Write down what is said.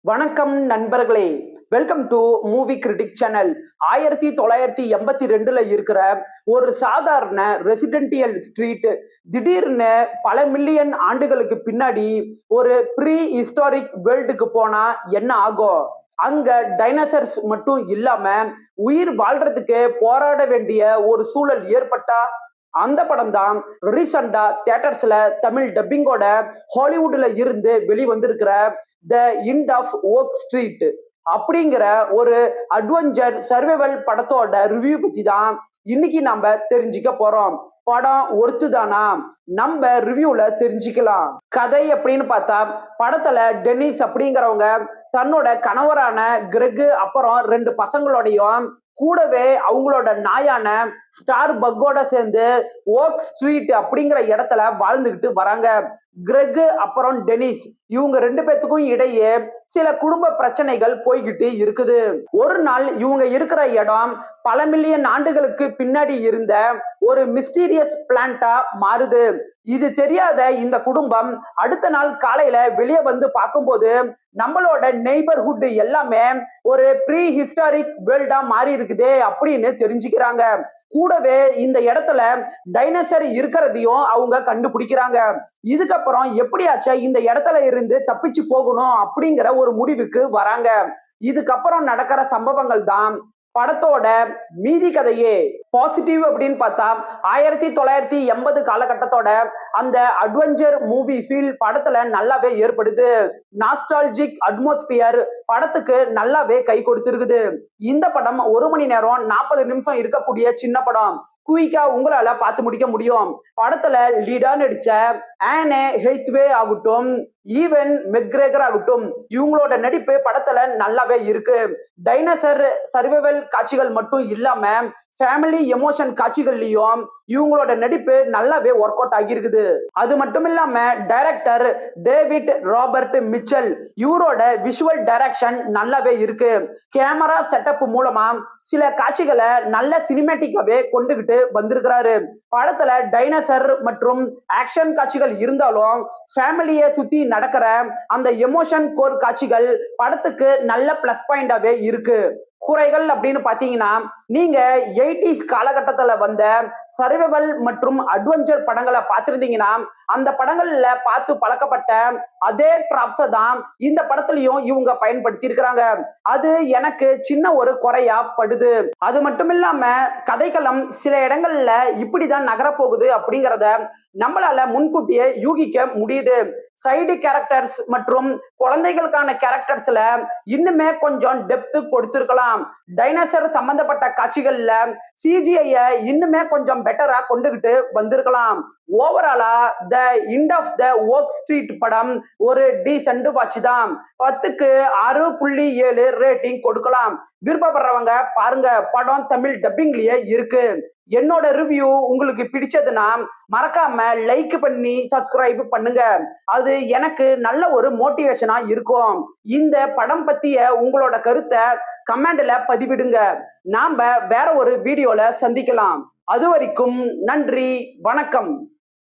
வணக்கம் நண்பர்களே, welcome to movie critic channel. 1982ல இருக்கிற ஒரு சாதாரண ரெசிடென்டியல் ஸ்ட்ரீட் திடீர்னு பல மில்லியன் ஆண்டுகளுக்கு பின்னாடி ஒரு ப்ரீ ஹிஸ்டாரிக் வேர்ல்டுக்கு போனா என்ன ஆகும்? அங்க டைனோசர்ஸ் மட்டும் இல்லாம உயிர் வாழ்றதுக்கு போராட வேண்டிய ஒரு சூழல் ஏற்பட்டா அந்த படம் தான் ரீசெண்டா தியேட்டர்ஸ்ல தமிழ் டப்பிங்கோட ஹாலிவுட்ல இருந்து வெளிவந்திருக்கிற த இண்ட் ஆஃப் ஓக் ஸ்ட்ரீட் அப்படிங்கிற ஒரு அட்வென்ச்சர் சர்வைவல் படத்தோட ரிவ்யூ பத்தி தான் இன்னைக்கு நம்ம தெரிஞ்சுக்க போறோம். படம் ஒருத்துதானா நம்ம ரிவ்யூல தெரிஞ்சுக்கலாம். கதை அப்படின்னு பார்த்தா படத்துல டெனிஸ் அப்படிங்கிறவங்க தன்னோட கணவரான கிரெக் அப்புறம் 2 பசங்களோடையும் கூடவே அவங்களோட நாயான ஸ்டார் பக்கோட சேர்ந்து ஓக் ஸ்ட்ரீட் அப்படிங்கிற இடத்துல வாழ்ந்துகிட்டு வராங்க. கிரெக் அப்புறம் டெனிஸ் இவங்க 2 பேத்துக்கும் இடையே சில குடும்ப பிரச்சனைகள் போய்கிட்டு இருக்குது. ஒரு நாள் இவங்க இருக்கிற இடம் பல மில்லியன் ஆண்டுகளுக்கு பின்னாடி இருந்த ஒரு மிஸ்டீரியஸ் பிளான்ட்டா மாறுது. இது தெரியாத இந்த குடும்பம் அடுத்த நாள் காலையில வெளியே வந்து பார்க்கும்போது நம்மளோட நெய்பர்ஹுட் எல்லாமே ஒரு ப்ரீ ஹிஸ்டாரிக் வேர்ல்டா மாறி இருக்குதே அப்படின்னு தெரிஞ்சுக்கிறாங்க. கூடவே இந்த இடத்துல டைனோசர் இருக்கிறதையும் அவங்க கண்டுபிடிக்கிறாங்க. இதுக்கப்புறம் எப்படியாச்சும் இந்த இடத்துல இருந்து தப்பிச்சு போகணும் அப்படிங்கிற ஒரு முடிவுக்கு வராங்க. இதுக்கப்புறம் நடக்கிற சம்பவங்கள் தான் படத்தோட மீதி கதையே. பாசிட்டிவ் அப்படின்னு பார்த்தா 1980 காலகட்டத்தோட அந்த அட்வென்ச்சர் மூவி ஃபீல் படத்துல நல்லாவே ஏற்படுது. நாஸ்டால்ஜிக் அட்மாஸ்பியர் படத்துக்கு நல்லாவே கை கொடுத்திருக்குது. இந்த படம் 1 மணி நேரம் 40 நிமிஷம் இருக்கக்கூடிய சின்ன படம். குயிக்கா உங்களால பார்த்து முடிக்க முடியும். படத்துல லீடா நடிச்ச ஆனே ஹெய்த்வே ஆகட்டும், ஈவன் மெக்ரேகர் ஆகட்டும், இவங்களோட நடிப்பு படத்துல நல்லாவே இருக்கு. டைனோசர் சர்வைவல் காட்சிகள் மட்டும் இல்லாம ஃபேமிலி எமோஷன் காட்சிகள்லயும் இவங்களோட நடிப்பு நல்லாவே ஒர்க் அவுட் ஆகியிருக்குது. அது மட்டும் இல்லாம டைரக்டர் டேவிட் ராபர்ட் மிச்சல் இவரோட விஷுவல் டைரக்ஷன் நல்லாவே இருக்கு. கேமரா செட்டப் மூலமா சில காட்சிகளை நல்ல சினிமேட்டிக்காவே கொண்டுகிட்டு வந்திருக்கிறாரு. படத்துல டைனோசர் மற்றும் ஆக்ஷன் காட்சிகள் இருந்தாலும் ஃபேமிலியை சுத்தி நடக்கிற அந்த எமோஷன் கோர் காட்சிகள் படத்துக்கு நல்ல பிளஸ் பாயிண்டாவே இருக்கு. குறைகள் அப்படின்னு பாத்தீங்கன்னா நீங்க 80s காலகட்டத்துல வந்த சர்வைவல் மற்றும் அட்வென்ச்சர் படங்களை பார்த்திருந்தீங்கன்னா அந்த படங்கள்ல பார்த்து பழக்கப்பட்ட அதே டிராப்ஸை தான் இந்த படத்துலயும் இவங்க பயன்படுத்தி இருக்கிறாங்க. அது எனக்கு சின்ன ஒரு குறையா படுது. அது மட்டும் இல்லாம கதைக்களம் சில இடங்கள்ல இப்படிதான் நகரப்போகுது அப்படிங்கிறத நம்மளால முன்கூட்டியே யூகிக்க முடியுது. சைடு கேரக்டர்ஸ் மற்றும் குழந்தைகளுக்கான கேரக்டர்ஸ்ல இன்னுமே கொஞ்சம் டெப்த் கொடுத்திருக்கலாம். டைனோசர் சம்பந்தப்பட்ட காட்சிகள்ல சிஜிஐ இன்னுமே கொஞ்சம் பெட்டரா கொண்டுகிட்டு வந்திருக்கலாம். ஓவராலா த இண்ட் ஆஃப் த ஓக் ஸ்ட்ரீட் படம் ஒரு டீசென்ட் வாட்ச் தான். 10க்கு 6.7 ரேட்டிங் கொடுக்கலாம். விருப்பப்படுறவங்க பாருங்க, படம் தமிழ் டப்பிங்லயே இருக்கு. என்னோட ரிவ்யூ உங்களுக்கு பிடிச்சதுன்னா மறக்காம லைக் பண்ணி சப்ஸ்கிரைப் பண்ணுங்க. அது எனக்கு நல்ல ஒரு மோட்டிவேஷனா இருக்கும். இந்த படம் பத்திய உங்களோட கருத்தை கமெண்ட்ல பதிவிடுங்க. நாம வேற ஒரு வீடியோல சந்திக்கலாம். அது வரைக்கும் நன்றி, வணக்கம்.